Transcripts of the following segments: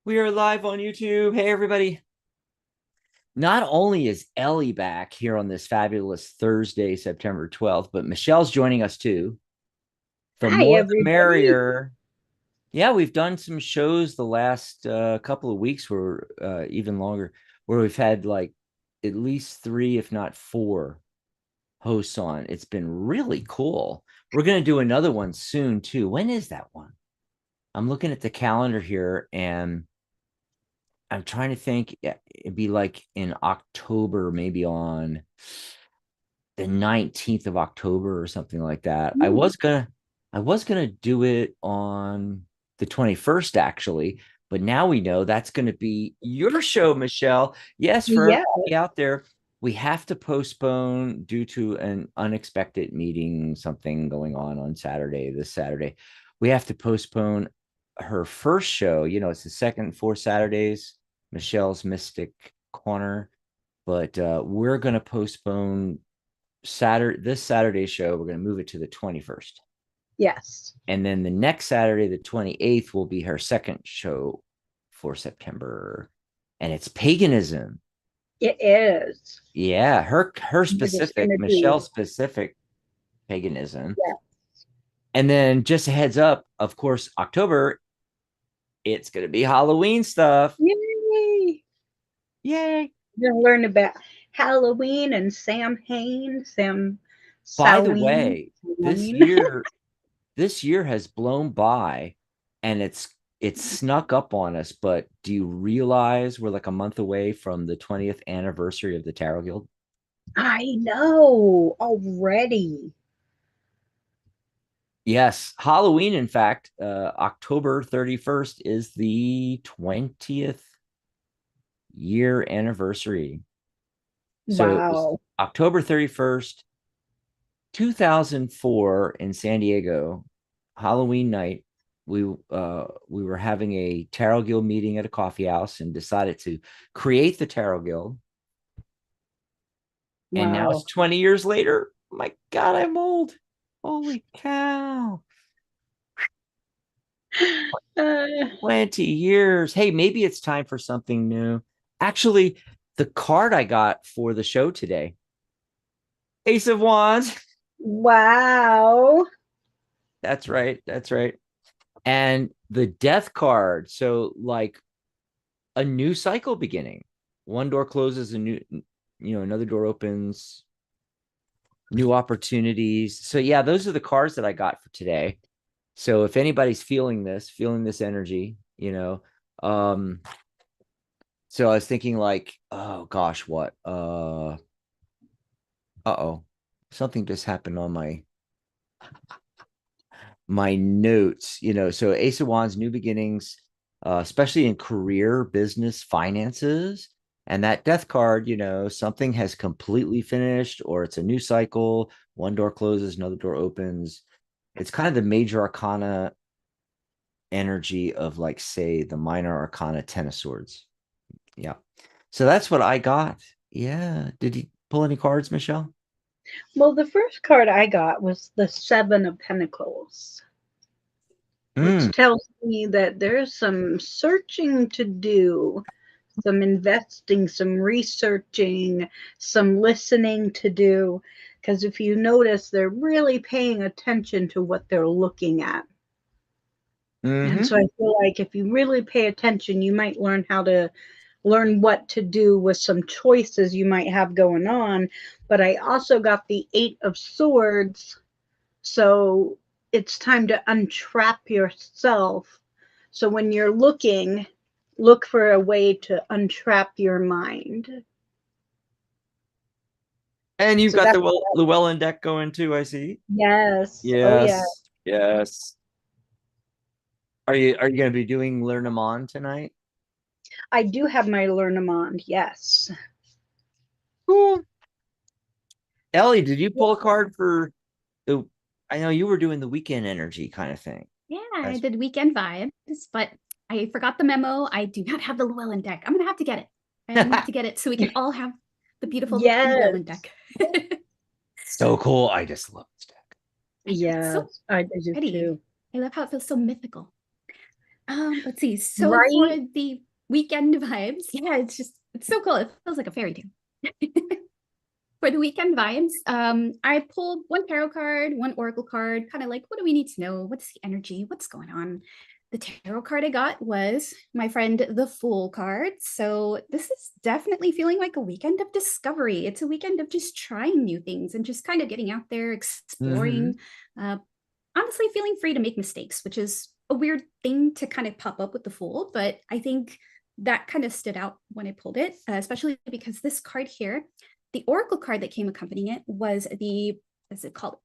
We are live on YouTube. Hey, everybody. Not only is Ellie back here on this fabulous Thursday, September 12th, but Michelle's joining us too. The Hi, more the everybody. merrier. Yeah, we've done some shows the last couple of weeks, where even longer, where we've had like at least three, if not four, hosts on. It's been really cool. We're going to do another one soon too. When is that one? I'm looking at the calendar here and I'm trying to think. It'd be like in October, maybe on the 19th of October or something like that. I Mm, was gonna I was gonna do it on the 21st actually, but now we know that's gonna be your show, Michelle. Yes, for yeah. everybody out there, we have to postpone due to an unexpected meeting, something going on Saturday, this Saturday. We have to postpone her first show. It's the second 4 Saturdays, Michelle's Mystic Corner, but we're going to postpone this Saturday show. We're going to move it to the 21st. Yes, And then the next Saturday, the 28th, will be her second show for September. And it's paganism. it is. Yeah, her But it's specific, gonna Michelle be, specific paganism. yeah. And then just a heads up, of course, October, it's going to be Halloween stuff. Yay! Yay. You're gonna learn about Halloween and Sam Hain, Sam By the Samhain. way, this Samhain. year this year has blown by, and it's snuck up on us. But do you realize we're like a month away from the 20th anniversary of the Tarot Guild? I know already. Yes, Halloween, in fact, October 31st is the 20th year anniversary. So it was Wow. October 31st, 2004, in San Diego, Halloween night. We were having a Tarot Guild meeting at a coffee house and decided to create the Tarot Guild. And now it's Wow. 20 years later. My God, I'm old. Holy cow. Uh, 20 years. Hey, maybe it's time for something new. Actually, the card I got for the show today, Ace of Wands. wow. That's right. That's right. And the Death card. So, like, a new cycle beginning. One door closes, another door opens, new opportunities. So yeah, those are the cards that I got for today. So if anybody's feeling this energy, so I was thinking like, oh gosh, what? Uh-oh. Something just happened on my notes, so Ace of Wands, new beginnings, especially in career, business, finances. And that death card, something has completely finished, or it's a new cycle. One door closes, another door opens. It's kind of the major arcana energy of, like, say, the minor arcana, Ten of Swords. Yeah. So that's what I got. Yeah. Did you pull any cards, Michelle? Well, the first card I got was the Seven of Pentacles, which Mm. tells me that there's some searching to do, some investing, some researching, some listening to do. Because if you notice, they're really paying attention to what they're looking at. And Hmm. so I feel like if you really pay attention, you might learn what to do with some choices you might have going on. But I also got the Eight of Swords. So it's time to untrap yourself. So when you're looking, look for a way to untrap your mind. And you've So got the that's Llewellyn deck going too, I see. yes. Oh yeah. Yes. Yes. Are you going to be doing Learn Them On tonight? I do have my Learnemond, yes. Cool. Ellie, did you pull a card for the? I know you were doing the weekend energy kind of thing. Yeah, I That's did weekend vibes, but I forgot the memo. I do not have the Llewellyn deck. I'm gonna have to get it. I'm gonna have to get it so we can all have the beautiful Yes. Llewellyn deck. so cool. I just love this deck. I know it's so Yes. I do pretty. too. I love how it feels so mythical. Let's see. So for Right? the weekend vibes, yeah, it's so cool. It feels like a fairy tale. For the weekend vibes, I pulled one tarot card, one oracle card, kind of like, what do we need to know? What's the energy? What's going on? The tarot card I got was my friend the Fool card. So this is definitely feeling like a weekend of discovery. It's a weekend of just trying new things and just kind of getting out there, exploring, uh, honestly feeling free to make mistakes, which is a weird thing to kind of pop up with the Fool. But I think that kind of stood out when I pulled it, especially because this card here, the oracle card that came accompanying it was the, is it called?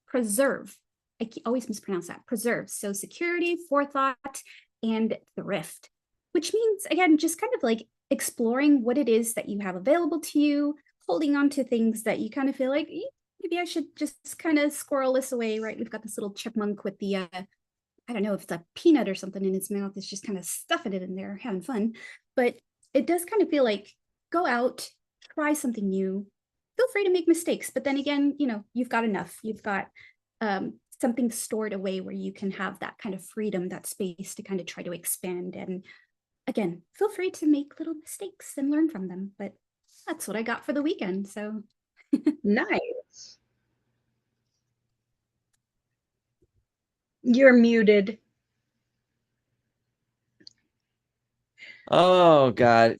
Preserve. I always mispronounce that. Preserve. So security, forethought, and thrift, which means, again, just kind of like exploring what it is that you have available to you, holding on to things that you kind of feel like, maybe I should just kind of squirrel this away, right? We've got this little chipmunk with the, I don't know if it's a peanut or something in its mouth. It's just kind of stuffing it in there, having fun. But it does kind of feel like go out, try something new, feel free to make mistakes. But then again, you've got enough. You've got something stored away where you can have that kind of freedom, that space to kind of try to expand. And again, feel free to make little mistakes and learn from them. But that's what I got for the weekend. So Nice. You're muted. Oh God.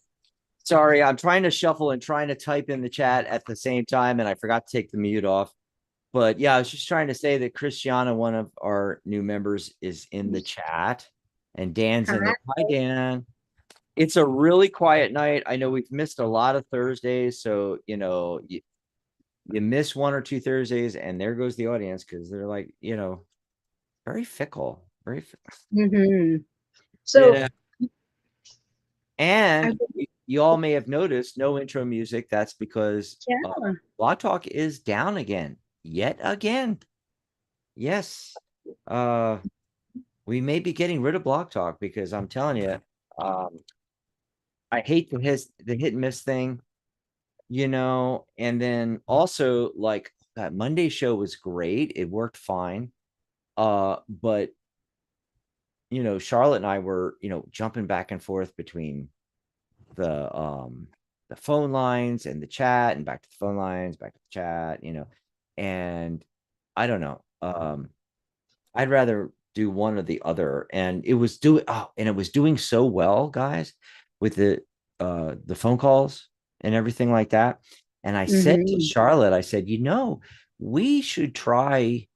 Sorry, I'm trying to shuffle and trying to type in the chat at the same time, and I forgot to take the mute off. But yeah, I was just trying to say that Christiana, one of our new members, is in the chat, and Dan's in there. Hi, Dan. It's a really quiet night. I know we've missed a lot of Thursdays, so you miss one or two Thursdays, and there goes the audience because they're like, very fickle, very fickle. Mm-hmm. So Yeah. And you all may have noticed no intro music. That's because Blog Talk is down again, yet again. Yes. We may be getting rid of Blog Talk because I'm telling you, I hate the hit and miss thing, and then also like that Monday show was great. It worked fine. But Charlotte and I were, jumping back and forth between the phone lines and the chat and back to the phone lines, back to the chat, and I don't know. I'd rather do one or the other. And it was doing so well, guys, with the phone calls and everything like that. And I said to Charlotte, I said, we should try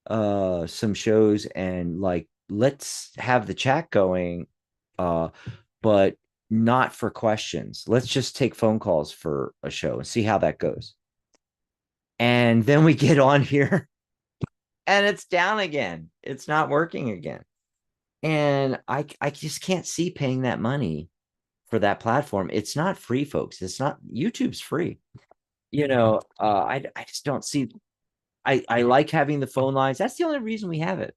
some shows and like let's have the chat going, but not for questions. Let's just take phone calls for a show and see how that goes. And then we get on here and it's down again. It's not working again. And I just can't see paying that money for that platform. It's not free, folks. It's not. YouTube's free. I just don't see. I like having the phone lines. That's the only reason we have it.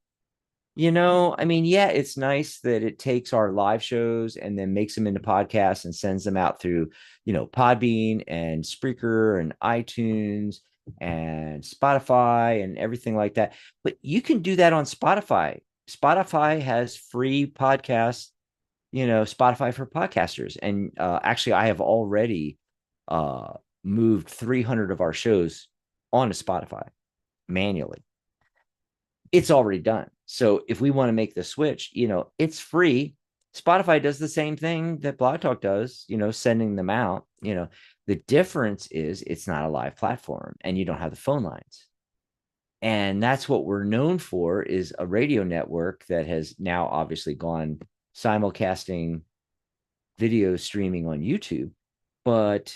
I mean, yeah, it's nice that it takes our live shows and then makes them into podcasts and sends them out through, Podbean and Spreaker and iTunes and Spotify and everything like that. But you can do that on Spotify. Spotify has free podcasts, Spotify for podcasters. And actually, I have already moved 300 of our shows onto Spotify manually. It's already done. So if we want to make the switch, it's free. Spotify does the same thing that Blog Talk does, sending them out. The difference is it's not a live platform and you don't have the phone lines. And that's what we're known for, is a radio network that has now obviously gone simulcasting video streaming on YouTube. But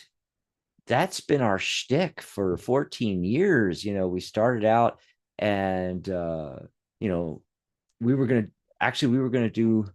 that's been our shtick for 14 years. We started out and, we were going to do,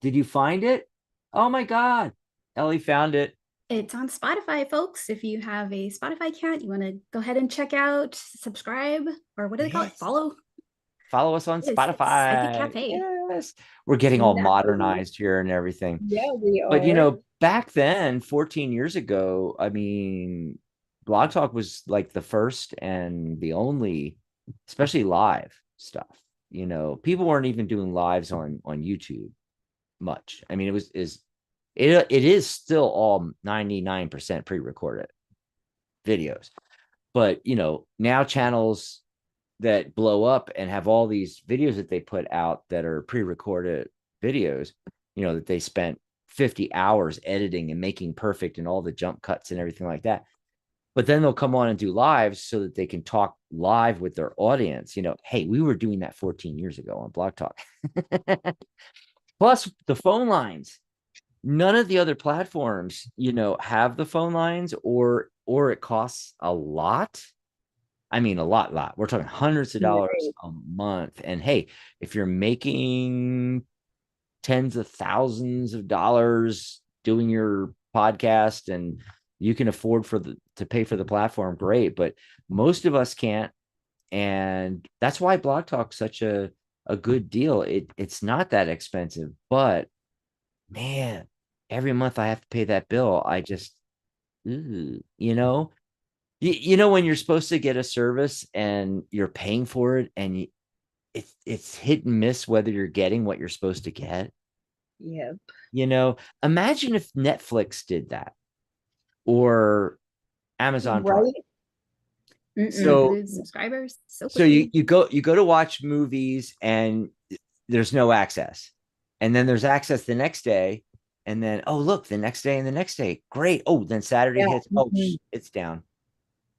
did you find it? Oh my God. Ellie found it. it's on Spotify, folks. If you have a Spotify account, you want to go ahead and check out, subscribe, or what do they call it? Follow us on Spotify. Psychic Cafe. Yes. We're getting all modernized here and everything. Yeah, we are. But, back then, 14 years ago, I mean, Blog Talk was like the first and the only, especially live stuff. You know, people weren't even doing lives on YouTube much. I mean, it is still all 99% pre-recorded videos. But, you know, now channels that blow up and have all these videos that they put out that are pre-recorded videos, you know, that they spent 50 hours editing and making perfect and all the jump cuts and everything like that. But then they'll come on and do lives so that they can talk live with their audience. You know, hey, we were doing that 14 years ago on Blog Talk. Plus the phone lines. None of the other platforms, you know, have the phone lines, or it costs a lot. I mean, a lot. We're talking hundreds of dollars Right. a month. And hey, if you're making tens of thousands of dollars doing your podcast and you can afford to pay for the platform, great. But most of us can't. And that's why Blog Talk's such a good deal. It's not that expensive, but man, every month I have to pay that bill. I just, you know, you know, when you're supposed to get a service and you're paying for it, and it's hit and miss whether you're getting what you're supposed to get. Yep. You know, imagine if Netflix did that, or Amazon Prime. Right. So Lose subscribers so so quickly. you go to watch movies and there's no access, and then there's access the next day, and then oh look, the next day and the next day, great. Oh, then Saturday Yeah. hits, oh it's down,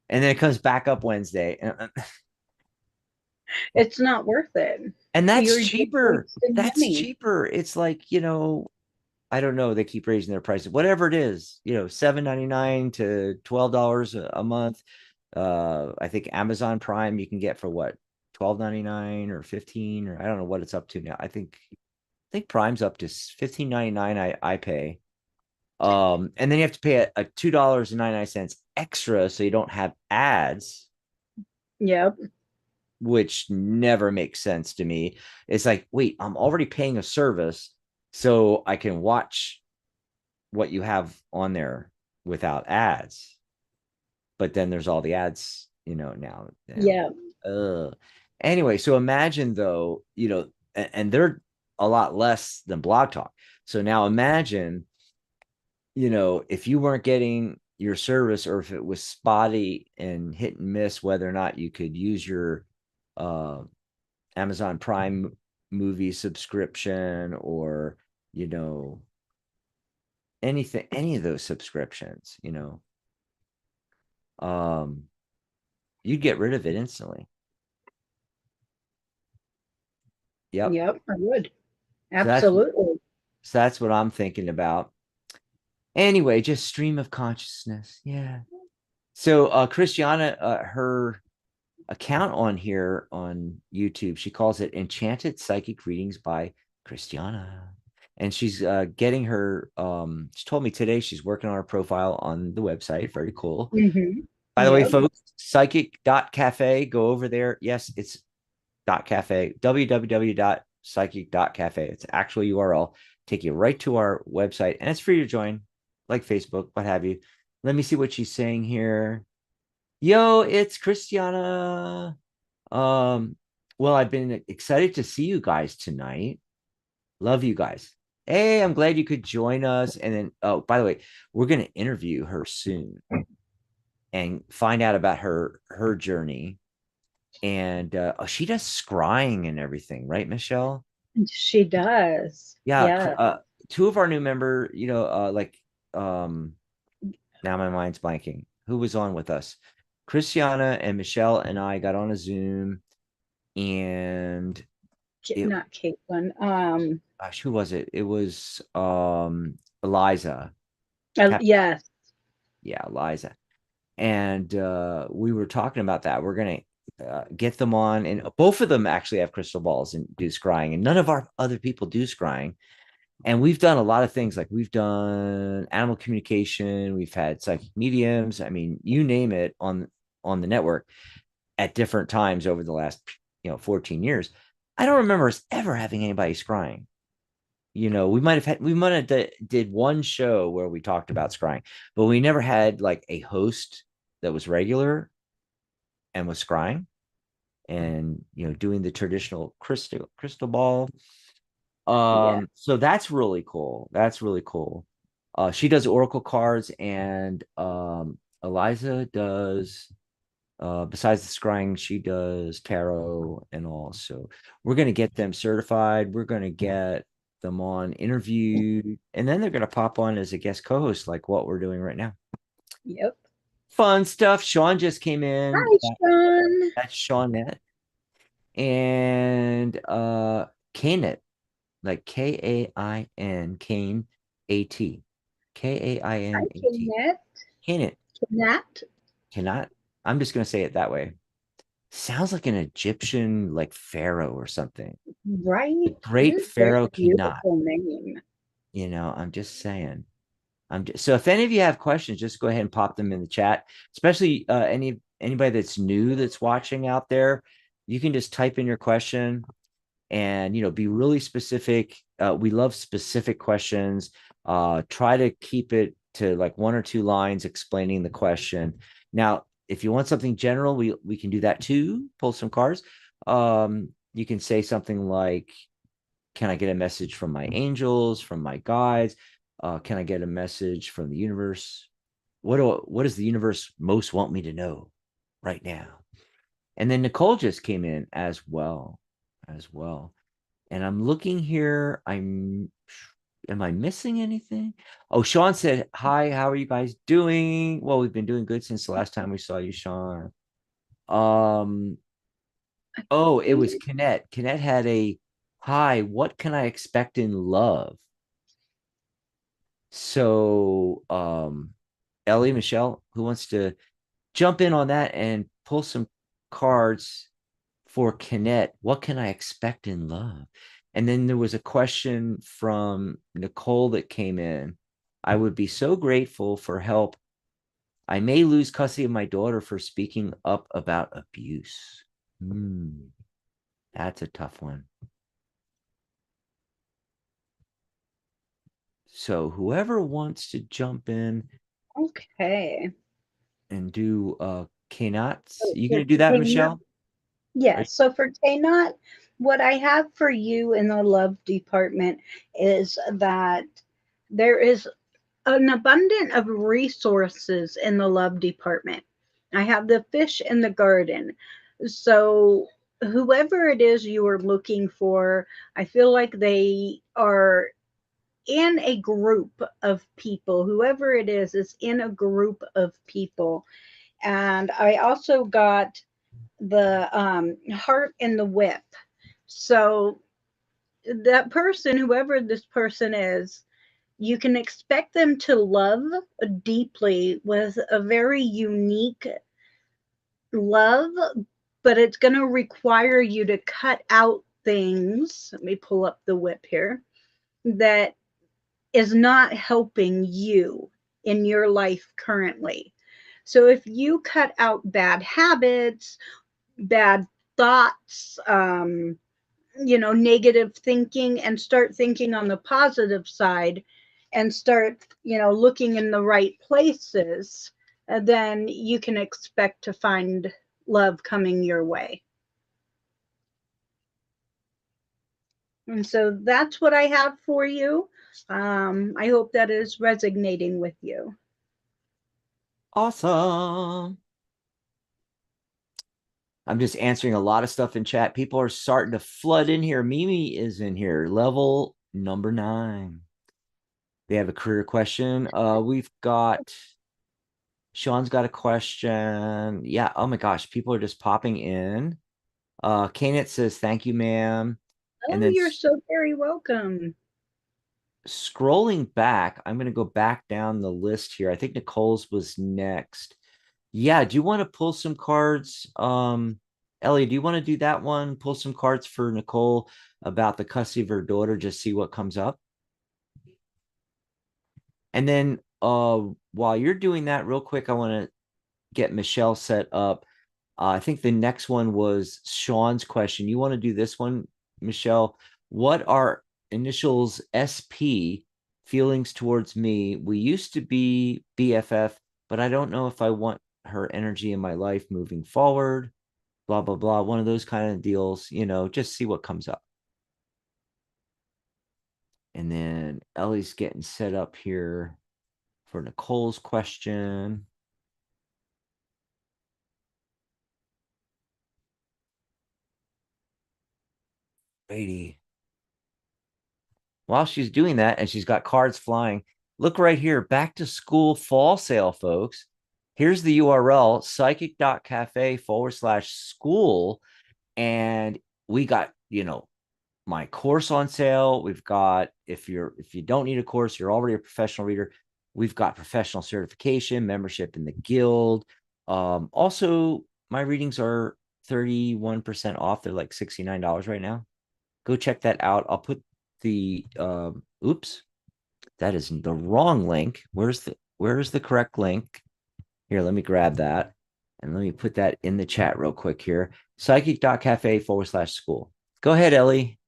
and then it comes back up Wednesday. It's not worth it. And that's You're just cheaper. wasting That's money. cheaper. It's like, you know, I don't know. They keep raising their prices, whatever it is, you know, $7.99 to $12 a month. I think Amazon Prime you can get for what, $12.99 or 15, or I don't know what it's up to now. I think Prime's up to $15.99. I pay. And then you have to pay a $2.99 extra so you don't have ads, Yep. which never makes sense to me. It's like, wait, I'm already paying a service so I can watch what you have on there without ads. But then there's all the ads, you know, now. Yeah. Anyway, so imagine though, you know, and they're a lot less than Blog Talk. So now imagine, you know, if you weren't getting your service, or if it was spotty and hit and miss whether or not you could use your uh, Amazon Prime movie subscription, or, you know, any of those subscriptions, you know, um, you'd get rid of it instantly. Yep. Yep. I would. So that's Absolutely. so that's what I'm thinking about. Anyway, just stream of consciousness. Yeah. So Christiana, her account on here on YouTube, she calls it Enchanted Psychic Readings by Christiana. And she's getting her she told me today she's working on her profile on the website. Very cool. Mm-hmm. By the way, Yep. folks, psychic.cafe, go over there. Yes, it's .cafe, www.psychic.cafe. It's actual URL. Take you right to our website, and it's free to join, like Facebook, what have you. Let me see what she's saying here. Yo, it's Christiana. Well, I've been excited to see you guys tonight. Love you guys. Hey, I'm glad you could join us. And then, oh, by the way, we're going to interview her soon and find out about her journey. And she does scrying and everything, right, Michelle? She does. Yeah. Yeah. Two of our new member, you know, now my mind's blanking. Who was on with us? Christiana and Michelle and I got on a Zoom, and Not Caitlin. gosh, who was it? It was Eliza. Yes. Yeah, Eliza. And we were talking about that. We're gonna get them on, and both of them actually have crystal balls and do scrying, and none of our other people do scrying. And we've done a lot of things, like we've done animal communication, we've had psychic mediums. I mean, you name it on the network at different times over the last 14 years. I don't remember us ever having anybody scrying. You know, we might have did one show where we talked about scrying, but we never had like a host that was regular and was scrying. and doing the traditional crystal ball. Yeah. So that's really cool. That's really cool. She does oracle cards, and Eliza does, besides the scrying, she does tarot and all. So we're going to get them certified. We're going to get them on interviewed, and then they're going to pop on as a guest co-host, like what we're doing right now. Yep. Fun stuff. Sean just came in. Hi, Sean. That's Shawnette. And Kainat, like Kain, Kain, A-T. Hi, Kainat. Jeanette. Kainat. Jeanette. Cannot. I'm just going to say it that way. Sounds like an Egyptian, like pharaoh or something. Right. The great It is a very pharaoh Kainat. beautiful name. I'm just saying. So if any of you have questions, just go ahead and pop them in the chat, especially anybody that's new that's watching out there. You can just type in your question and be really specific. We love specific questions. Try to keep it to like 1 or 2 lines explaining the question. Now, if you want something general, we can do that too. Pull some cards. You can say something like, can I get a message from my angels, from my guides? Can I get a message from the universe? What does the universe most want me to know right now? And then Nicole just came in as well. And I'm looking here. Am I missing anything? Oh, Sean said, hi, how are you guys doing? Well, we've been doing good since the last time we saw you, Sean. Oh, it was Kinet. Kinet had a, hi, what can I expect in love? So, Ellie, Michelle, who wants to jump in on that and pull some cards for Kinet? What can I expect in love? And then there was a question from Nicole that came in. I would be so grateful for help. I may lose custody of my daughter for speaking up about abuse. That's a tough one. So whoever wants to jump in Okay. and do Knot's, So you for gonna do that, Knot, Michelle? yes. So for Knot, what I have for you in the love department is that there is an abundance of resources in the love department. I have the fish in the garden. So whoever it is you are looking for, I feel like they are in a group of people. Whoever it is in a group of people. And I also got the heart and the whip. So that person, whoever this person is, you can expect them to love deeply with a very unique love, but it's going to require you to cut out things. Let me pull up the whip here, that is not helping you in your life currently. So if you cut out bad habits, bad thoughts, negative thinking, and start thinking on the positive side and start, looking in the right places, then you can expect to find love coming your way. And so that's what I have for you. I hope that is resonating with you. Awesome. I'm just answering a lot of stuff in chat. People are starting to flood in here. Mimi is in here, level number 9. They have a career question. We've got Sean's got a question. Yeah. Oh my gosh, people are just popping in. Kanet says, thank you, ma'am. And Oh, then you're so very welcome. scrolling back, I'm going to go back down the list here. I think Nicole's was next. Yeah. Do you want to pull some cards? Ellie, do you want to do that one? Pull some cards for Nicole about the custody of her daughter, just see what comes up. And then while you're doing that real quick, I want to get Michelle set up. I think the next one was Sean's question. You want to do this one, Michelle? What are initials SP, feelings towards me? We used to be BFF, but I don't know if I want her energy in my life moving forward. blah, blah, blah. One of those kind of deals, just see what comes up. And then Ellie's getting set up here for Nicole's question. Lady. While she's doing that, and she's got cards flying, look right here, back to school fall sale, folks. Here's the URL, psychic.cafe/school. And we got, my course on sale. We've got, if you don't need a course, you're already a professional reader, we've got professional certification, membership in the guild. Also, my readings are 31% off. They're like $69 right now. Go check that out. I'll put the oops, that is the wrong link. Where's the correct link? Here, let me grab that and let me put that in the chat real quick here. Psychic.cafe/school. Go ahead, Ellie.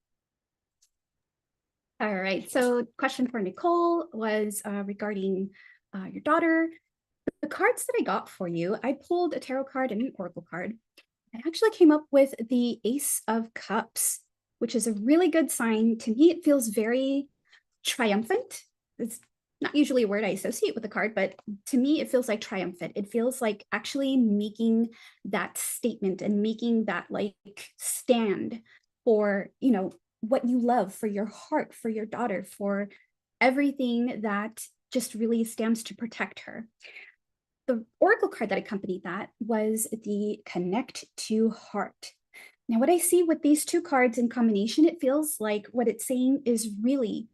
All right. So, question for Nicole was regarding your daughter. The cards that I got for you, I pulled a tarot card and an oracle card. I actually came up with the Ace of Cups, which is a really good sign. To me, it feels very triumphant. It's not usually a word I associate with the card, but to me, it feels like triumphant. It feels like actually making that statement and making that like stand for, what you love, for your heart, for your daughter, for everything that just really stands to protect her. The oracle card that accompanied that was the Connect to Heart. Now, what I see with these two cards in combination, it feels like what it's saying is really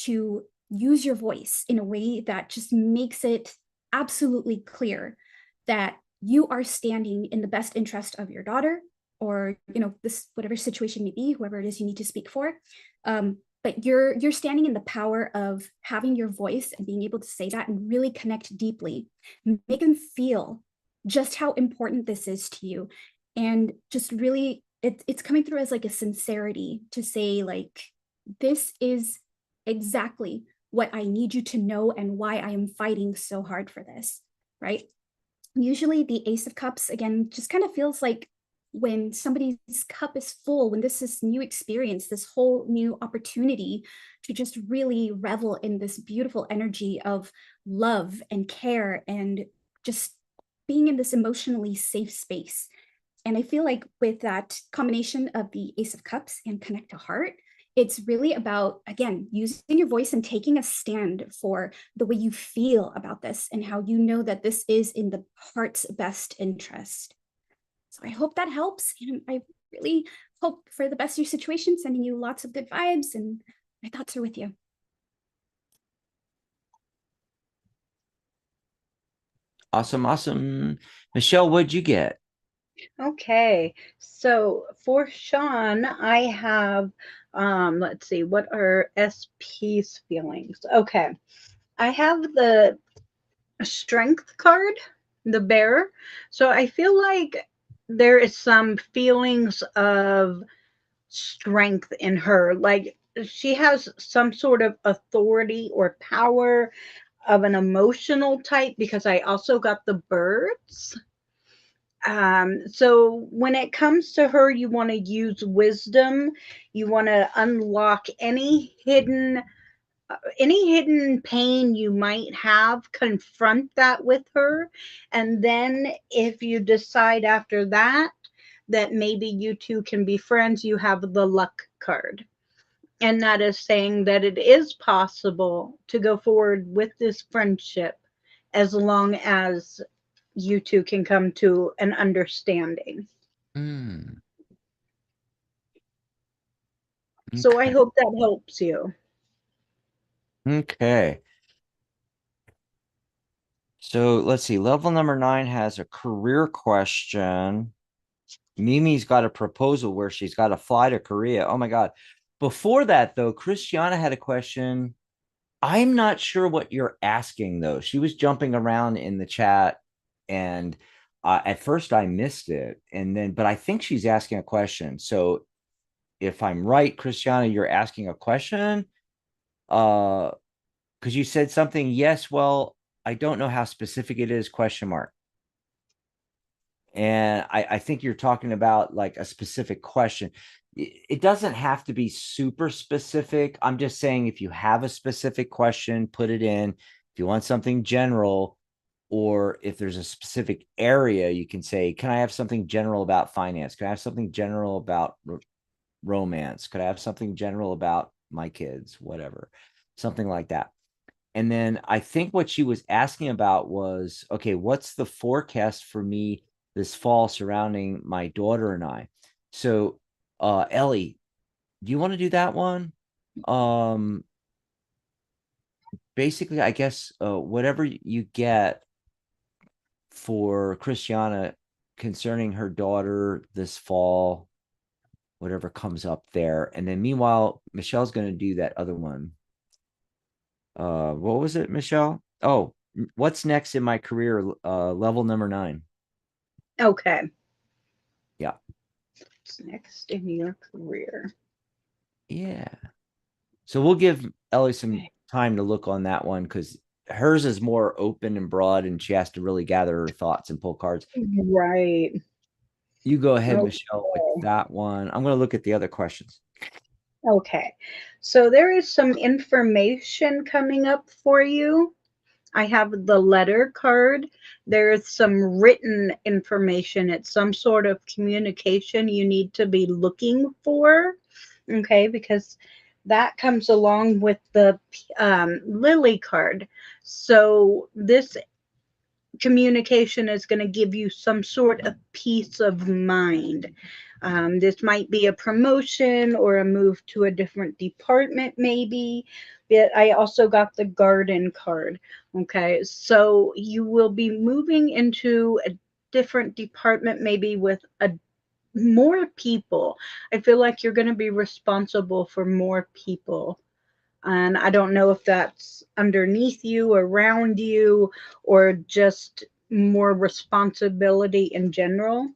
to use your voice in a way that just makes it absolutely clear that you are standing in the best interest of your daughter, or this whatever situation may be, whoever it is you need to speak for. But you're standing in the power of having your voice and being able to say that and really connect deeply, make them feel just how important this is to you, and just really it's coming through as like a sincerity to say like, this is exactly what I need you to know and why I am fighting so hard for this, right? Usually the Ace of Cups, again, just kind of feels like when somebody's cup is full, when this is new experience, this whole new opportunity to just really revel in this beautiful energy of love and care and just being in this emotionally safe space. And I feel like with that combination of the Ace of Cups and Connect to Heart, it's really about, again, using your voice and taking a stand for the way you feel about this and how you know that this is in the heart's best interest. So I hope that helps. And I really hope for the best of your situation, sending you lots of good vibes, and my thoughts are with you. Awesome, awesome. Michelle, what'd you get? Okay, so for Sean, I have, let's see, what are SP's feelings? Okay, I have the Strength card, the Bear. So I feel like there is some feelings of strength in her. Like she has some sort of authority or power of an emotional type, because I also got the birds. So when it comes to her, you want to use wisdom. You want to unlock any hidden pain you might have, confront that with her. And then if you decide after that that maybe you two can be friends, you have the luck card. And that is saying that it is possible to go forward with this friendship as long as you two can come to an understanding. Mm. So I Okay. hope that helps you. Okay. So let's see. Level number 9 has a career question. Mimi's got a proposal where she's got to fly to Korea. Oh my God. Before that, though, Christiana had a question. I'm not sure what you're asking, though. She was jumping around in the chat, and at first I missed it. But I think she's asking a question. So if I'm right, Christiana, you're asking a question. Because you said something, yes, well, I don't know how specific it is, question mark. And I think you're talking about like a specific question. It doesn't have to be super specific. I'm just saying if you have a specific question, put it in. If you want something general, or if there's a specific area, you can say, can I have something general about finance? Can I have something general about romance? Could I have something general about my kids? Whatever, something like that. And then I think what she was asking about was, okay, what's the forecast for me this fall surrounding my daughter and I? So, Ellie, do you want to do that one? Um, Basically, I guess whatever you get for Christiana concerning her daughter this fall, whatever comes up there. And then meanwhile, Michelle's going to do that other one. What was it, Michelle? Oh, what's next in my career? Level number 9. Okay. Yeah. What's next in your career? Yeah. So we'll give Ellie some time to look on that one because hers is more open and broad, and she has to really gather her thoughts and pull cards. Right. You go ahead, Okay. Michelle, with that one. I'm going to look at the other questions. Okay. So there is some information coming up for you. I have the letter card. There is some written information. It's some sort of communication you need to be looking for. Okay, because that comes along with the lily card. So this communication is going to give you some sort of peace of mind. This might be a promotion or a move to a different department, maybe. But I also got the garden card. Okay, so you will be moving into a different department, maybe with a more people. I feel like you're going to be responsible for more people. And I don't know if that's underneath you, around you, or just more responsibility in general.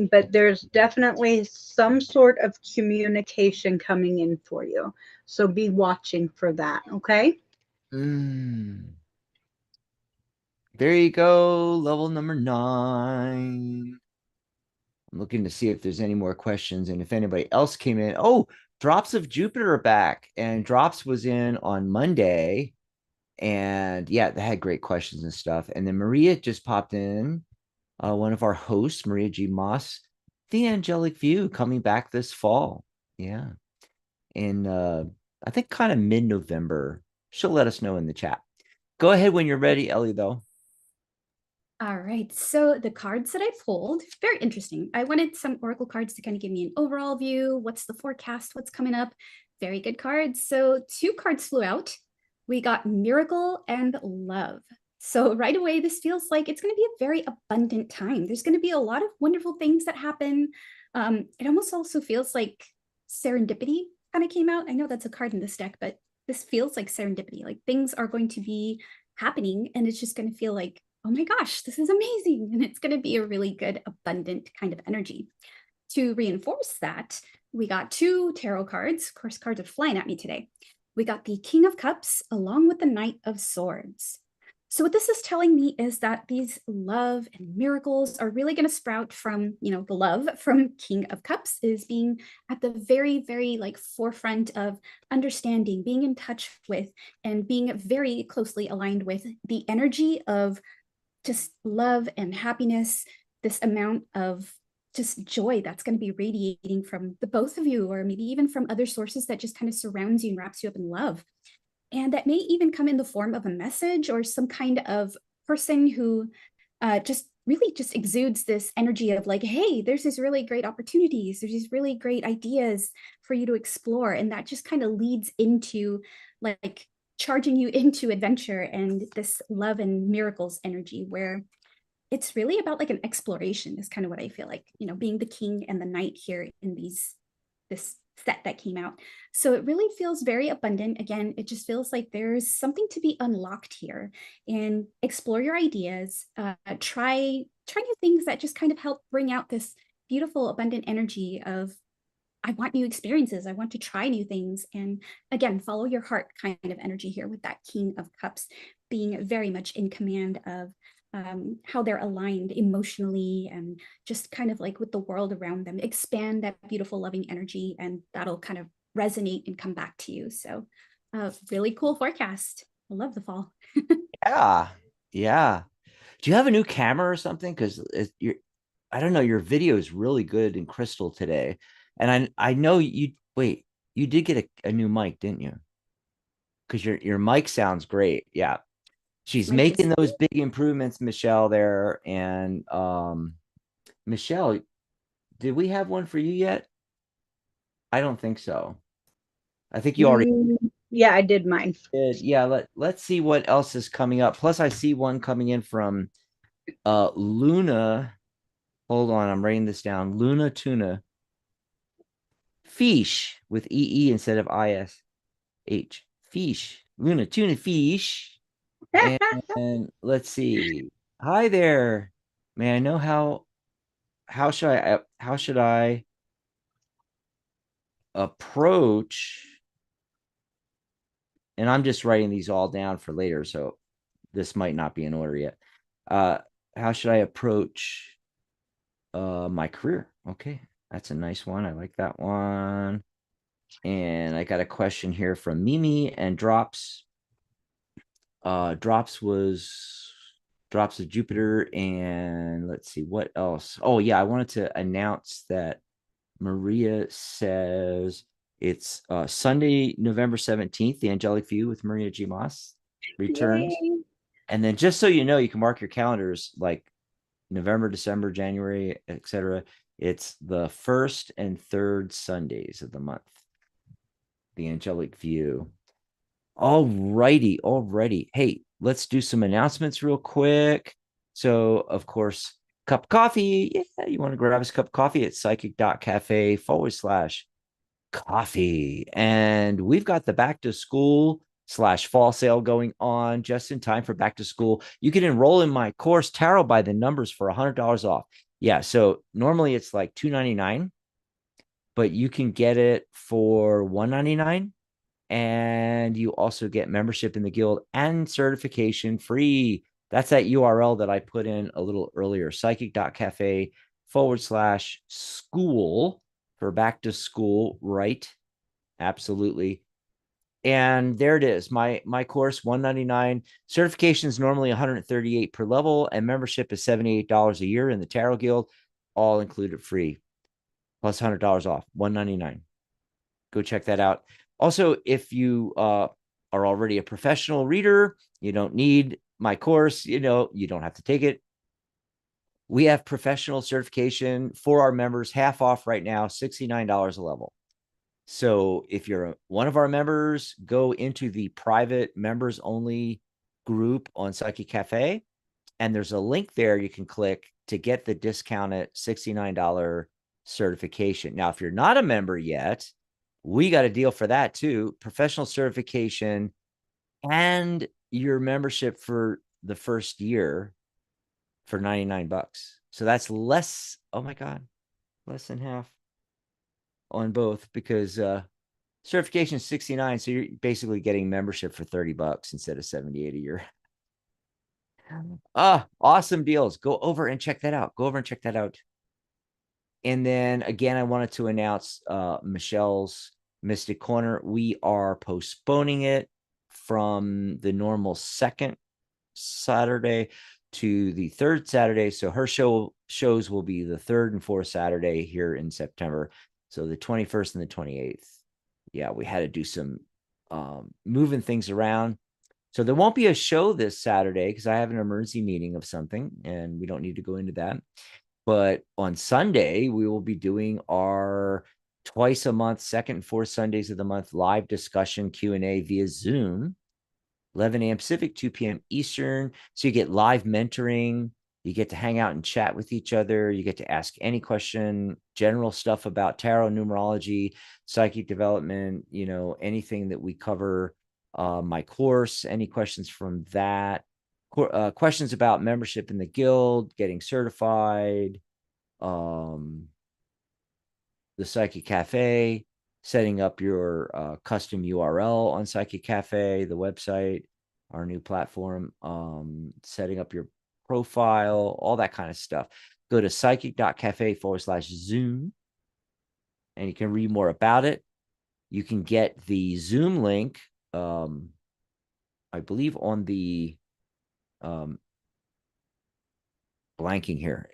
But there's definitely some sort of communication coming in for you. So be watching for that, okay? There you go. Level number 9. I'm looking to see if there's any more questions and if anybody else came in. Oh, Drops of Jupiter are back, and Drops was in on Monday. And yeah, they had great questions and stuff. And then Maria just popped in, one of our hosts, Maria G. Moss, The Angelic View, coming back this fall. Yeah. In, I think, kind of mid-November. She'll let us know in the chat. Go ahead when you're ready, Ellie, though. All right, so the cards that I pulled, very interesting. I wanted some oracle cards to kind of give me an overall view. What's the forecast? What's coming up? Very good cards. So 2 cards flew out. We got Miracle and Love. So right away, this feels like it's going to be a very abundant time. There's going to be a lot of wonderful things that happen. It almost also feels like serendipity kind of came out. I know that's a card in this deck, but this feels like serendipity. Like things are going to be happening, and it's just going to feel like, oh my gosh, this is amazing. And it's going to be a really good, abundant kind of energy. To reinforce that, we got 2 tarot cards. Of course, cards are flying at me today. We got the King of Cups along with the Knight of Swords. So what this is telling me is that these love and miracles are really going to sprout from, the love from King of Cups is being at the very, very like forefront of understanding, being in touch with, and being very closely aligned with the energy of just love and happiness, this amount of just joy that's going to be radiating from the both of you, or maybe even from other sources that just kind of surrounds you and wraps you up in love. And that may even come in the form of a message or some kind of person who just really just exudes this energy of like, hey, there's these really great opportunities. There's these really great ideas for you to explore. And that just kind of leads into like charging you into adventure and this love and miracles energy, where it's really about like an exploration is kind of what I feel like, being the king and the knight here in this set that came out. So it really feels very abundant. Again, it just feels like there's something to be unlocked here, and explore your ideas, try new things that just kind of help bring out this beautiful, abundant energy of, I want new experiences. I want to try new things. And again, follow your heart kind of energy here with that King of Cups being very much in command of how they're aligned emotionally and just kind of like with the world around them, expand that beautiful, loving energy, and that'll kind of resonate and come back to you. So, really cool forecast. I love the fall. Yeah. Yeah. Do you have a new camera or something? Because you're, I don't know, your video is really good in crystal today. And I know you, wait, you did get a new mic, didn't you? Because your mic sounds great. Yeah. She's Mike is making those big improvements, Michelle, there. And Michelle, did we have one for you yet? I don't think so. I think you already Yeah, I did mine. did. Yeah, let's see what else is coming up. Plus, I see one coming in from Luna. Hold on, I'm writing this down. Luna Tuna Fish with EE instead of ISH. Fish. Luna Tuna Fish. And let's see. Hi there. May I know how should I approach, and I'm just writing these all down for later, so this might not be in order yet. How should I approach my career? Okay, that's a nice one. I like that one. And I got a question here from Mimi and Drops. Drops of Jupiter, and let's see what else. Oh yeah, I wanted to announce that Maria says it's Sunday, November 17th, the Angelic View with Maria G. Moss returns. Yay. And then just so you know, you can mark your calendars like November, December, January, etc. It's the first and third Sundays of the month. The Angelic View. All righty. Hey, let's do some announcements real quick. So, of course, cup of coffee. Yeah, you want to grab us a cup of coffee at psychic.cafe/coffee. And we've got the back to school/fall sale going on just in time for back to school. You can enroll in my course, Tarot by the Numbers, for $100 off. Yeah, so normally it's like $299, but you can get it for $199. And you also get membership in the guild and certification free. That's that URL that I put in a little earlier, psychic.cafe/school for back to school, right? Absolutely. And there it is. My course, $199. Certification is normally $138 per level, and membership is $78 a year in the Tarot Guild, all included free, plus $100 off, $199. Go check that out. Also, if you are already a professional reader, you don't need my course, you don't have to take it. We have professional certification for our members, half off right now, $69 a level. So if you're one of our members, go into the private members only group on Psychic Cafe, and there's a link there you can click to get the discounted $69 certification. Now, if you're not a member yet, we got a deal for that too. Professional certification and your membership for the first year for $99. So that's less, oh my God, less than half on both, because certification is $69. So you're basically getting membership for $30 instead of $78 a year. Awesome deals. Go over and check that out. And then again, I wanted to announce Michelle's Mystic Corner. We are postponing it from the normal second Saturday to the third Saturday. So her shows will be the third and fourth Saturday here in September. So the 21st and the 28th. Yeah, we had to do some moving things around. So there won't be a show this Saturday because I have an emergency meeting of something, and we don't need to go into that. But on Sunday, we will be doing our twice a month, second and fourth Sundays of the month, live discussion Q&A via Zoom, 11 a.m. Pacific, 2 p.m. Eastern. So you get live mentoring. You get to hang out and chat with each other. You get to ask any question, general stuff about tarot, numerology, psychic development, anything that we cover. My course, any questions from that. Questions about membership in the guild, getting certified, the Psychic Cafe, setting up your custom URL on Psychic Cafe, the website, our new platform, setting up your profile, all that kind of stuff. Go to psychic.cafe/Zoom and you can read more about it. You can get the Zoom link, I believe, on the blanking here.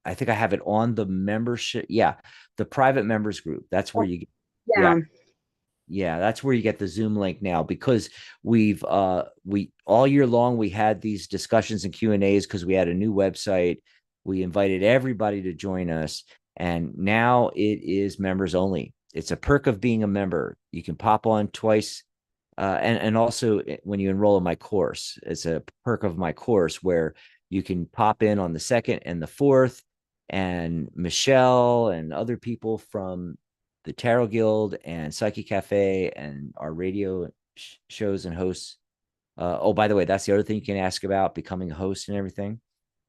I think I have it on the membership. Yeah, the private members group. That's where you get. Yeah. Yeah, that's where you get the Zoom link now, because we all year long we had these discussions and Q&As because we had a new website. We invited everybody to join us, and now it is members only. It's a perk of being a member. You can pop on twice, and also when you enroll in my course, it's a perk of my course where you can pop in on the 2nd and the 4th, and Michelle and other people from the Tarot Guild and Psychic Cafe and our radio shows and hosts. Oh, by the way, that's the other thing you can ask about, becoming a host and everything.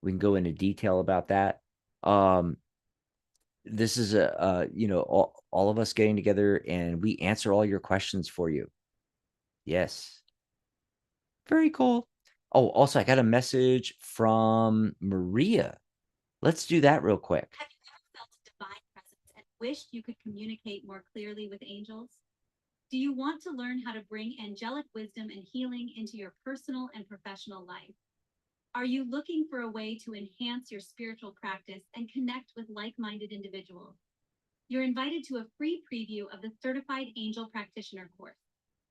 We can go into detail about that. This is all of us getting together, and we answer all your questions for you. Yes. Very cool. Oh, also, I got a message from Maria. Let's do that real quick. Have you ever felt a divine presence and wished you could communicate more clearly with angels? Do you want to learn how to bring angelic wisdom and healing into your personal and professional life? Are you looking for a way to enhance your spiritual practice and connect with like-minded individuals? You're invited to a free preview of the Certified Angel Practitioner course.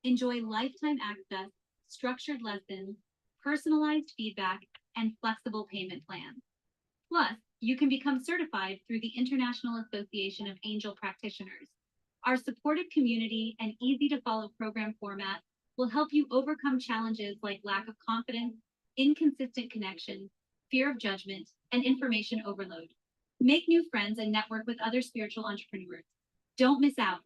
Enjoy lifetime access, structured lessons, personalized feedback, and flexible payment plans. Plus, you can become certified through the International Association of Angel Practitioners. Our supportive community and easy-to-follow program format will help you overcome challenges like lack of confidence, inconsistent connection, fear of judgment, and information overload. Make new friends and network with other spiritual entrepreneurs. Don't miss out.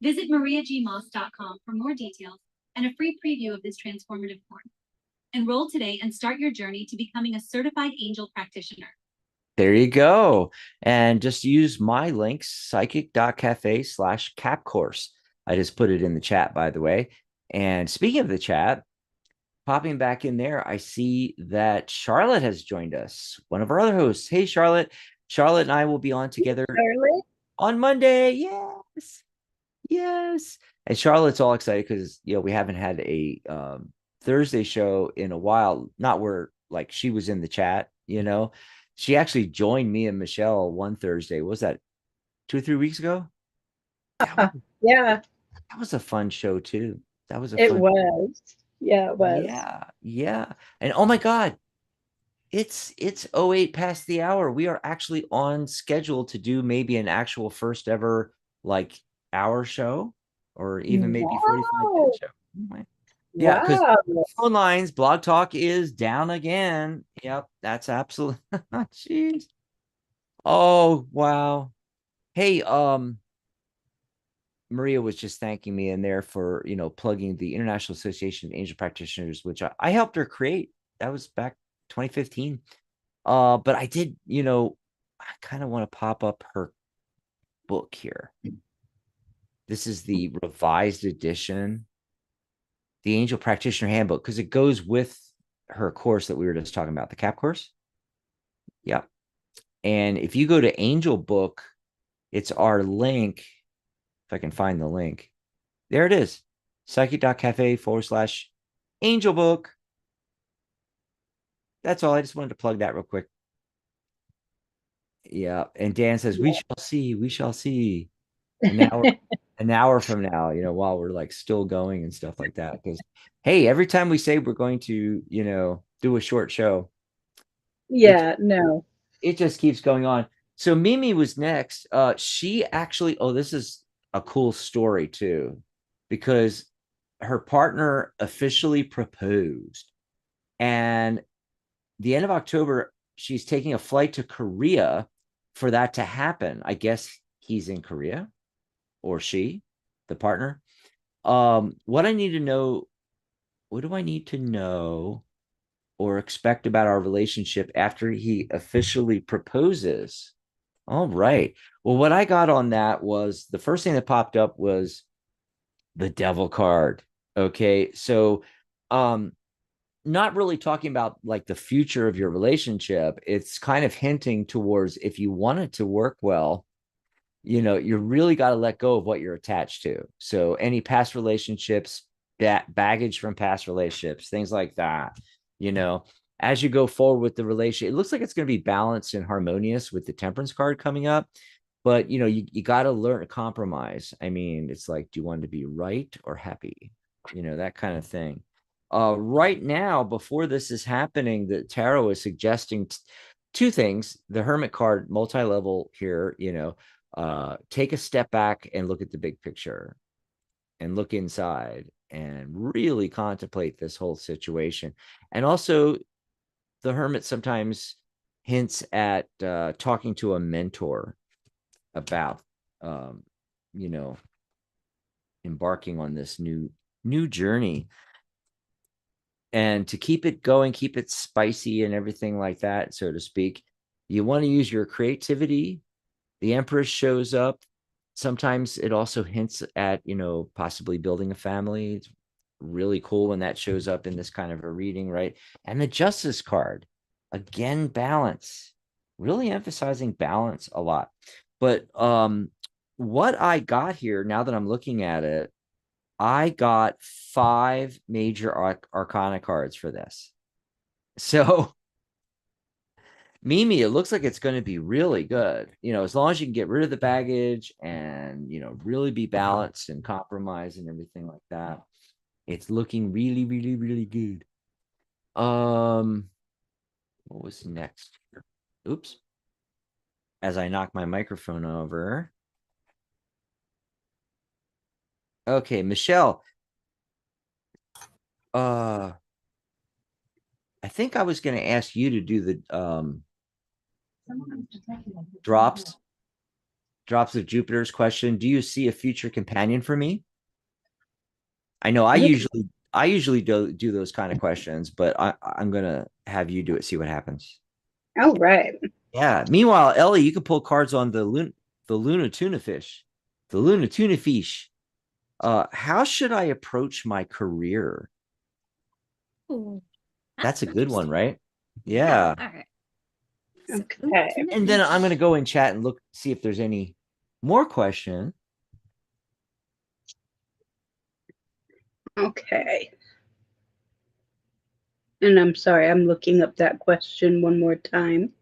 Visit mariagmoss.com for more details and a free preview of this transformative course. Enroll today and start your journey to becoming a certified angel practitioner. There you go. And just use my link, psychic.cafe/cap course. I just put it in the chat, by the way. And speaking of the chat, popping back in there, I see that Charlotte has joined us, one of our other hosts. Hey, Charlotte. Charlotte and I will be on together on Monday. Yes. Yes. And Charlotte's all excited because, we haven't had a Thursday show in a while. Not where, like, she was in the chat, She actually joined me and Michelle one Thursday. What was that 2 or 3 weeks ago? Yeah. That was a fun show too. That was It was. Yeah, it was. Yeah. Yeah. And oh my God, it's 08 past the hour. We are actually on schedule to do maybe an actual first ever like hour show, or even maybe 45-minute show. Yeah, because phone lines, Blog Talk is down again. Yep, that's absolutely. Jeez. Oh wow. Hey, Maria was just thanking me in there for plugging the International Association of Angel Practitioners, which I helped her create. That was back 2015. But I did, I kind of want to pop up her book here. This is the revised edition, the Angel Practitioner Handbook, because it goes with her course that we were just talking about, the CAP course. Yep. And if you go to Angel Book, it's our link. If I can find the link, there it is. Psychic.cafe/Angel Book. That's all. I just wanted to plug that real quick. Yeah. And Dan says, we shall see. We shall see. An hour from now, while we're like still going and stuff like that. Because, hey, every time we say we're going to, do a short show. Yeah, it just keeps going on. So Mimi was next. She actually, this is a cool story too, because her partner officially proposed, and the end of October, she's taking a flight to Korea for that to happen. I guess he's in Korea, or she, the partner. What do I need to know or expect about our relationship after he officially proposes? All right. Well, what I got on that was the first thing that popped up was the devil card. Okay. So, not really talking about like the future of your relationship. It's kind of hinting towards, if you want it to work well, you really got to let go of what you're attached to. So any past relationships, that baggage from past relationships, things like that, as you go forward with the relationship, it looks like it's going to be balanced and harmonious with the Temperance card coming up. But you got to learn to compromise. I mean, it's like, do you want to be right or happy? That kind of thing. Right now, before this is happening, the tarot is suggesting two things. The Hermit card, multi-level here, take a step back and look at the big picture and look inside and really contemplate this whole situation. And also, the Hermit sometimes hints at talking to a mentor about, embarking on this new journey. And to keep it going, keep it spicy and everything like that, so to speak, you want to use your creativity. The Empress shows up. Sometimes it also hints at, possibly building a family. It's really cool when that shows up in this kind of a reading, right? And the Justice card, again, balance, really emphasizing balance a lot. But what I got here, now that I'm looking at it, I got 5 major arcana cards for this. So Mimi, it looks like it's going to be really good. As long as you can get rid of the baggage and, really be balanced and compromise and everything like that. It's looking really, really, really good. What was next? Oops. As I knock my microphone over. Okay, Michelle. I think I was going to ask you to do the drops of Jupiter's question. Do you see a future companion for me? I know I usually do those kind of questions, but I'm going to have you do it, see what happens. All right. Yeah. Meanwhile, Ellie, you can pull cards on the Luna tuna fish. The Luna tuna fish. How should I approach my career? Ooh, That's a good one, interesting. right? Yeah. All right. Okay. And then I'm going to go in chat and see if there's any more question. Okay. And I'm sorry, I'm looking up that question one more time.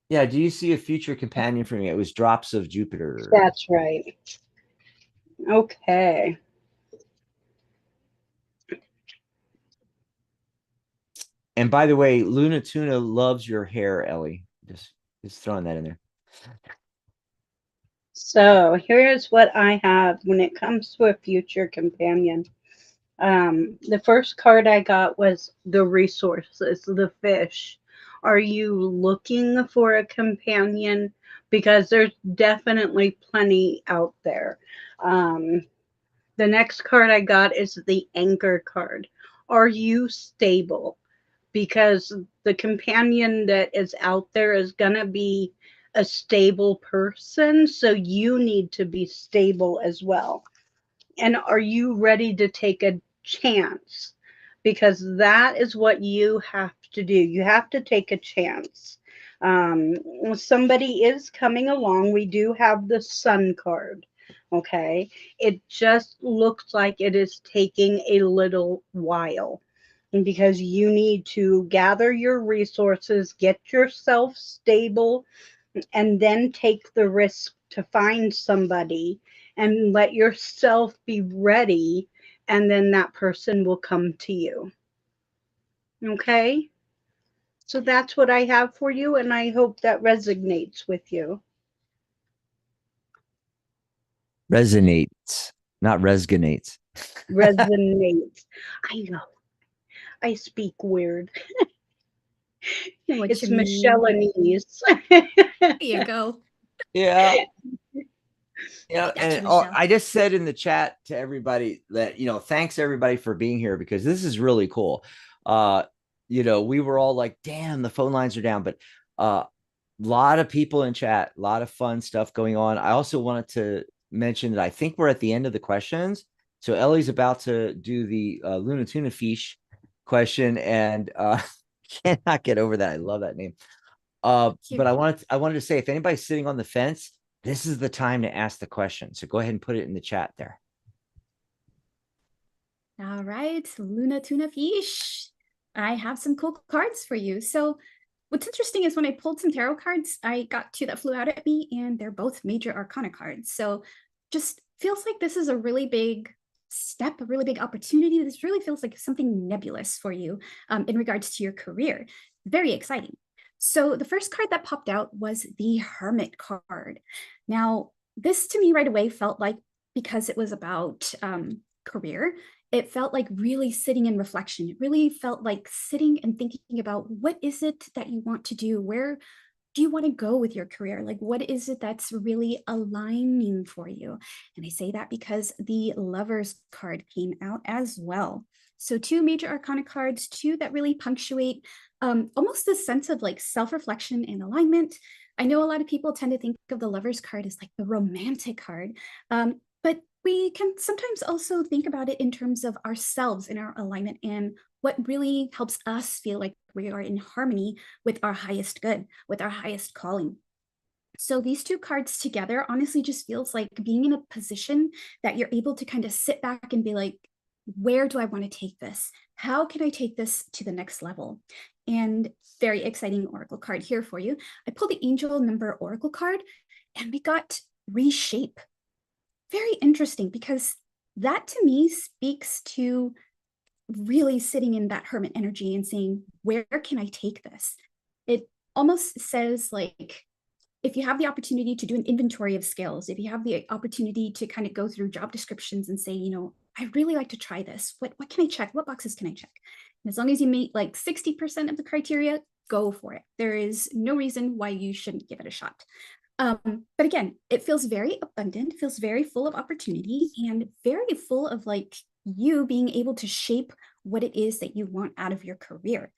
Yeah, do you see a future companion for me? It was drops of Jupiter. That's right. Okay. And by the way, Luna Tuna loves your hair, Ellie. Just throwing that in there. So here's what I have when it comes to a future companion. The first card I got was the resources, the fish. Are you looking for a companion? Because there's definitely plenty out there. The next card I got is the anchor card. Are you stable? Because the companion that is out there is going to be a stable person. So you need to be stable as well. And are you ready to take a chance? Because that is what you have to do. You have to take a chance. Somebody is coming along. We do have the Sun card. Okay. It just looks like it is taking a little while. And because you need to gather your resources, get yourself stable, and then take the risk to find somebody and let yourself be ready, and then that person will come to you. Okay? So that's what I have for you, and I hope that resonates with you. Resonates, not resonates. Resonates. I know. I speak weird. What It's you mean. Michelle-anese. There you go. Yeah. Yeah, Gotcha, and Michelle. I just said in the chat to everybody that, thanks everybody for being here, because this is really cool. We were all like, damn, the phone lines are down, but a lot of people in chat, a lot of fun stuff going on. I also wanted to mention that I think we're at the end of the questions. So Ellie's about to do the Luna Tuna Fish question, and cannot get over that. I love that name. But I wanted to say, if anybody's sitting on the fence, this is the time to ask the question. So go ahead and put it in the chat there. All right, Luna Tuna Fish. I have some cool cards for you. So what's interesting is when I pulled some tarot cards, I got two that flew out at me, and they're both major arcana cards. So just feels like this is a really big step, a really big opportunity. This really feels like something nebulous for you in regards to your career. Very exciting. So the first card that popped out was the Hermit card. Now, this to me right away felt like, because it was about career, it felt like really sitting in reflection. It really felt like sitting and thinking about, what is it that you want to do? Where do you want to go with your career? Like, what is it that's really aligning for you? And I say that because the Lovers card came out as well. So two major arcana cards, two that really punctuate almost this sense of like self-reflection and alignment. I know a lot of people tend to think of the Lovers card as like the romantic card, but we can sometimes also think about it in terms of ourselves and our alignment and what really helps us feel like we are in harmony with our highest good, with our highest calling. So these two cards together honestly just feels like being in a position that you're able to kind of sit back and be like, where do I want to take this? How can I take this to the next level? And very exciting oracle card here for you. I pulled the angel number oracle card, and we got reshape. Very interesting, because that to me speaks to really sitting in that hermit energy and saying, where can I take this? It almost says like, if you have the opportunity to do an inventory of skills, if you have the opportunity to kind of go through job descriptions and say, you know, I really like to try this. What can I check? What boxes can I check? And as long as you meet like 60% of the criteria, go for it. There is no reason why you shouldn't give it a shot. But again, it feels very abundant, feels very full of opportunity, and very full of like you being able to shape what it is that you want out of your career.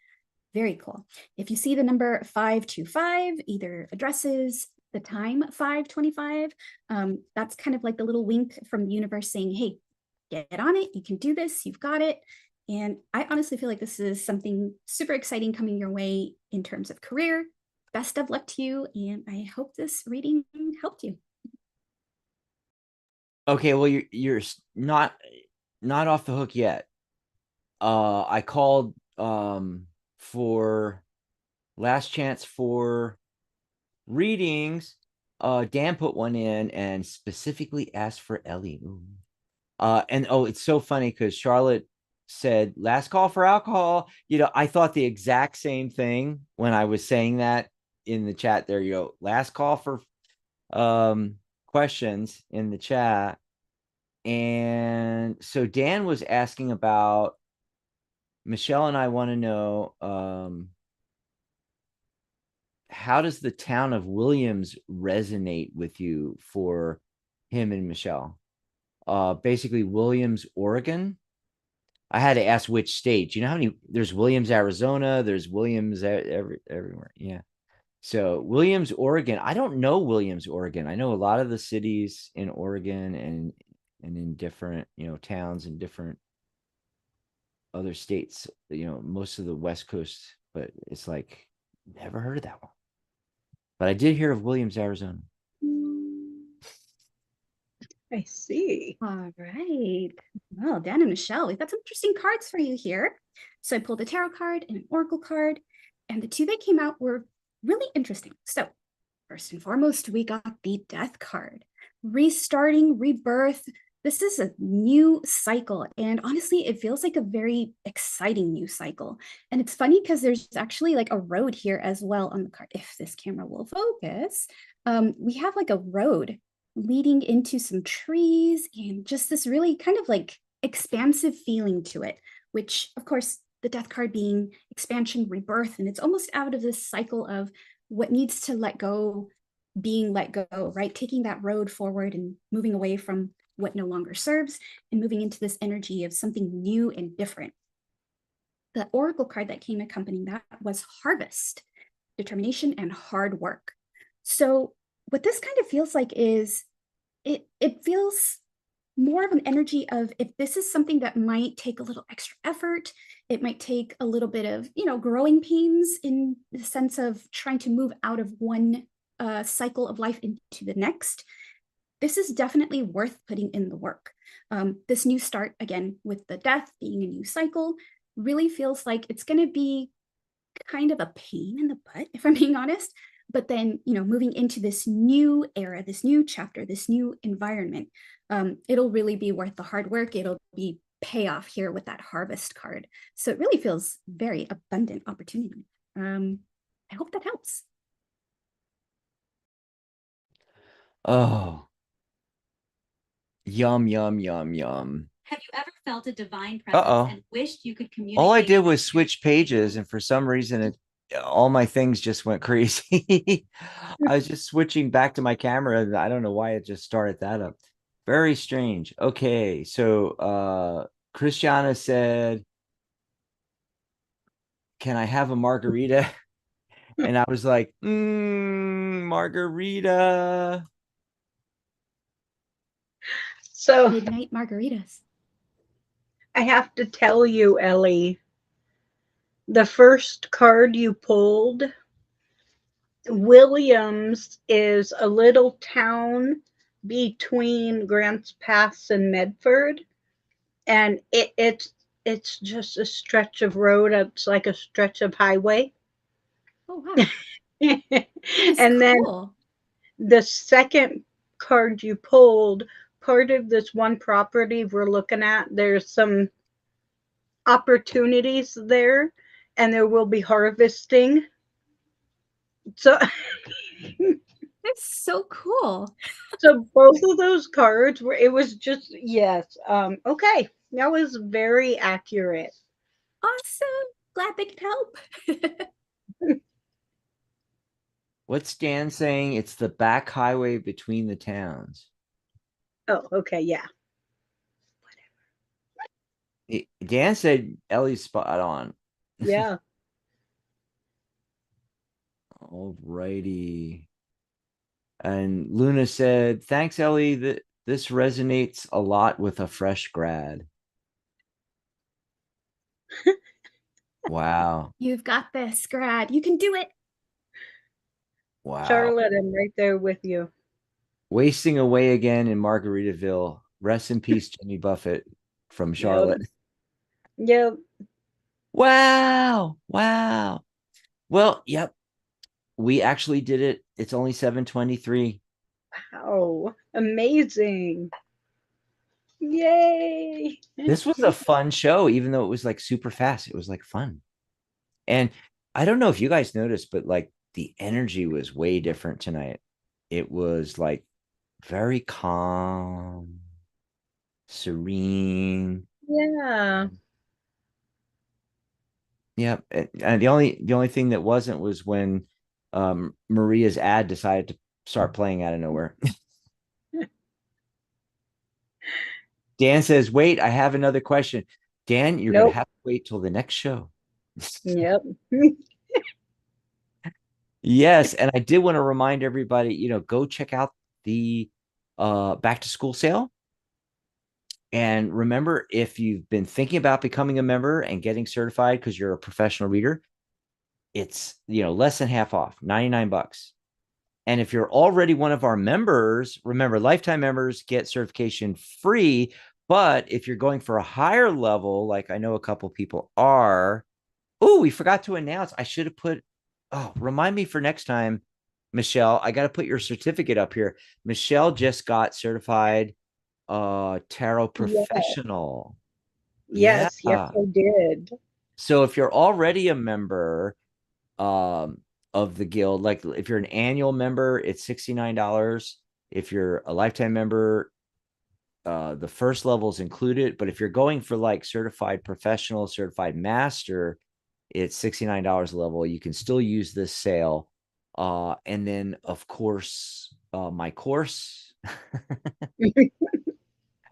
Very cool. If you see the number 525, either addresses the time 525, that's kind of like the little wink from the universe saying, hey, get on it. You can do this. You've got it. And I honestly feel like this is something super exciting coming your way in terms of career. Best of luck to you, and I hope this reading helped you. Okay, well, you're not off the hook yet. I called for last chance for readings. Dan put one in and specifically asked for Ellie. Ooh. And oh, it's so funny because Charlotte said last call for alcohol. You know, I thought the exact same thing when I was saying that in the chat. There you go. Last call for questions in the chat. And so Dan was asking about, Michelle and I want to know, how does the town of Williams resonate with you for him and Michelle? Basically Williams, Oregon. I had to ask which state. Do you know how many? There's Williams, Arizona. There's Williams everywhere. Yeah. So Williams, Oregon. I don't know Williams, Oregon. I know a lot of the cities in Oregon and in different, you know, towns and different other states, you know, most of the West Coast, but it's like never heard of that one. But I did hear of Williams, Arizona. I see. All right. Well, Dan and Michelle, we've got some interesting cards for you here. So I pulled a tarot card and an oracle card, and the two that came out were really interesting. So first and foremost, we got the Death card. Restarting, rebirth. This is a new cycle, and honestly, it feels like a very exciting new cycle. And it's funny because there's actually like a road here as well on the card. If this camera will focus, we have like a road leading into some trees and just this really kind of like expansive feeling to it, which of course the Death card being expansion, rebirth, and it's almost out of this cycle of what needs to let go, being let go, right? Taking that road forward and moving away from what no longer serves and moving into this energy of something new and different. The oracle card that came accompanying that was Harvest, determination and hard work. So what this kind of feels like is it feels more of an energy of if this is something that might take a little extra effort, it might take a little bit of, growing pains in the sense of trying to move out of one cycle of life into the next. This is definitely worth putting in the work. This new start, again, with the death being a new cycle, really feels like it's going to be kind of a pain in the butt, if I'm being honest. But then, moving into this new era, this new chapter, this new environment, it'll really be worth the hard work. It'll be payoff here with that harvest card. So it really feels very abundant opportunity. I hope that helps. Oh, yum, yum, yum, yum. Have you ever felt a divine presence Uh-oh. and wished you could communicate? All I did with was it? switch pages, and for some reason, all my things just went crazy. I was just switching back to my camera, and I don't know why it just started that up. Very strange. Okay, so Christiana said, "Can I have a margarita?" And I was like, margarita. So Midnight margaritas. I have to tell you, Ellie, the first card you pulled, Williams is a little town between Grants Pass and Medford, and it's just a stretch of road. It's like a stretch of highway. Oh, wow. And then Cool. the second card you pulled, part of this one property we're looking at, there's some opportunities there, and there will be harvesting. So That's so cool. so both of those cards were, it was just, yes. Okay, that was very accurate. Awesome. Glad they could help. What's Dan saying? It's the back highway between the towns. Oh, okay, yeah. Dan said Ellie's spot on. Yeah. All righty. And Luna said, "Thanks, Ellie. This resonates a lot with a fresh grad." Wow. You've got this, grad. You can do it. Wow. Charlotte, I'm right there with you. Wasting away again in Margaritaville. Rest in peace, Jimmy Buffett from Charlotte. Yep. Wow. Wow. Well, yep. We actually did it. It's only 7:23. Wow. Amazing. Yay. This was a fun show, even though it was like super fast. It was like fun. And I don't know if you guys noticed, but like the energy was way different tonight. It was like very calm, serene. Yeah. Yeah. And the only thing that wasn't was when Maria's ad decided to start playing out of nowhere. Dan says, "Wait, I have another question." Dan, you're gonna Nope. have to wait till the next show. Yep. Yes, and I did want to remind everybody, go check out the back to school sale. And remember, if you've been thinking about becoming a member and getting certified because you're a professional reader, it's less than half off, $99. And if you're already one of our members, remember, lifetime members get certification free. But if you're going for a higher level, like I know a couple people are, oh, we forgot to announce. I should have put, remind me for next time, Michelle. I got to put your certificate up here. Michelle just got certified tarot professional. Yes, yes, Yeah. I did. So if you're already a member of the guild, like if you're an annual member, it's $69. If you're a lifetime member, the first level is included. But if you're going for like certified professional, certified master, it's $69 a level. You can still use this sale. And then of course, my course.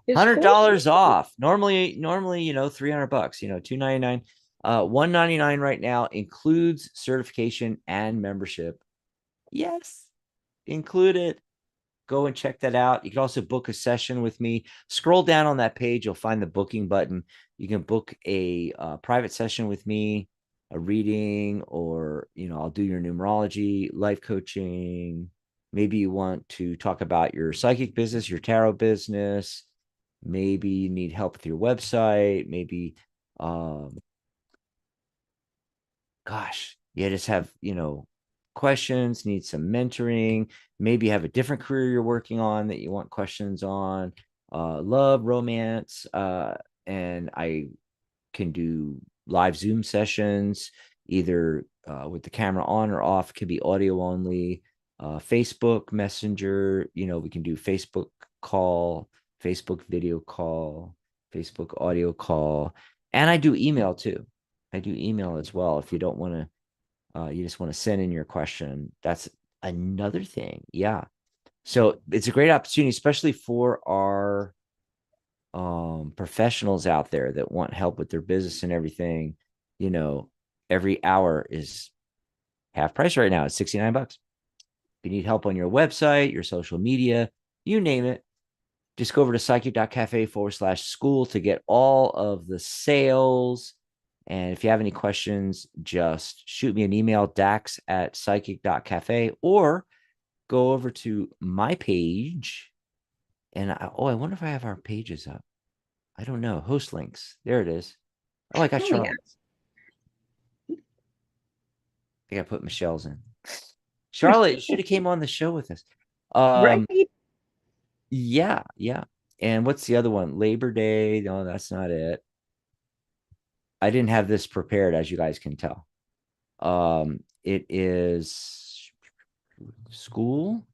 $100 off. Normally, $300, $299. $199 right now includes certification and membership. Yes, included. go and check that out. You can also book a session with me. Scroll down on that page. You'll find the booking button. You can book a private session with me, a reading, or, I'll do your numerology, life coaching. Maybe you want to talk about your psychic business, your tarot business. Maybe you need help with your website. Maybe, you just have, questions, need some mentoring. Maybe you have a different career you're working on that you want questions on, love, romance. And I can do live Zoom sessions, either with the camera on or off. It could be audio only. Facebook Messenger, we can do Facebook call, Facebook video call, Facebook audio call. And I do email too. I do email as well. If you don't want to, you just want to send in your question, that's another thing. Yeah. So it's a great opportunity, especially for our professionals out there that want help with their business and everything. Every hour is half price right now. It's $69. If you need help on your website, your social media, you name it, just go over to psychic.cafe/school to get all of the sales. And if you have any questions, just shoot me an email, dax@psychic.cafe, or go over to my page. And I wonder if I have our pages up. I don't know. Host links. There it is. Oh, I got Charlotte. I think I put Michelle's in. Charlotte should have came on the show with us. Right. Yeah. And what's the other one? Labor Day. No, that's not it. I didn't have this prepared, as you guys can tell. It is school.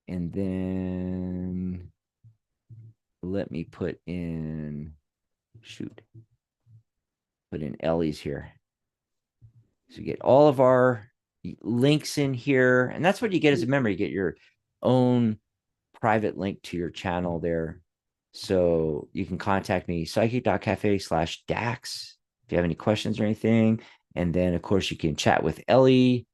And then let me put in Ellie's here. So you get all of our links in here. And that's what you get as a member. You get your own private link to your channel there. So you can contact me, psychic.cafe/Dax, if you have any questions or anything. And then, of course, you can chat with Ellie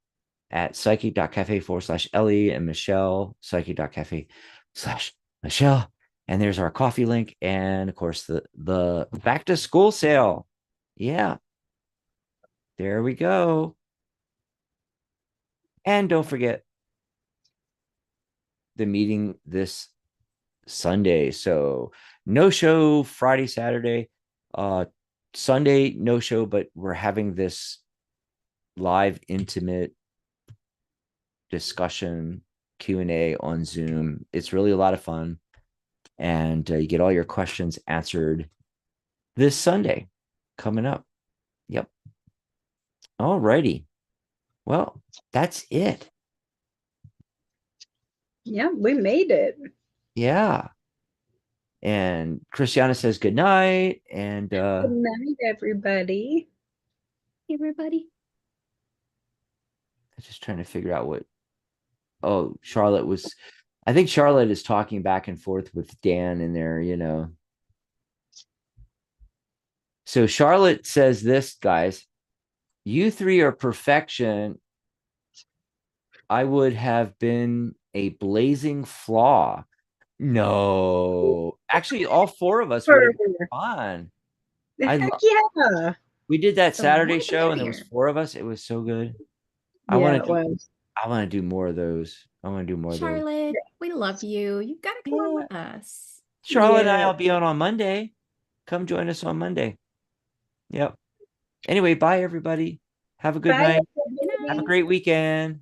at psychic.cafe/Ellie, and Michelle, psychic.cafe/Michelle. And there's our coffee link. And of course, the back to school sale. Yeah. There we go. And don't forget the meeting this Sunday. So no show Friday, Saturday, Sunday, no show, but we're having this live intimate discussion Q&A on Zoom. It's really a lot of fun. And you get all your questions answered this Sunday coming up. Yep. All righty. Well, that's it. Yeah, we made it. Yeah. And Christiana says good night. And Good night, everybody. Hey, everybody. I'm just trying to figure out what. Oh, I think Charlotte is talking back and forth with Dan in there, So Charlotte says this, guys, you three are perfection. I would have been a blazing flaw. No, actually, all four of us would have been fun. Heck yeah. We did that Saturday more show, and there was merrier. 4 of us. It was so good. Yeah, it was. I want to do more of those. I want to do more of those. Charlotte, we love you. You gotta come on with us. Charlotte and Yeah. I'll be on Monday. Come join us on Monday. Yep. Anyway, bye everybody. Have a good Bye, night. everybody. Have a great weekend.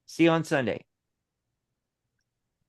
See you on Sunday.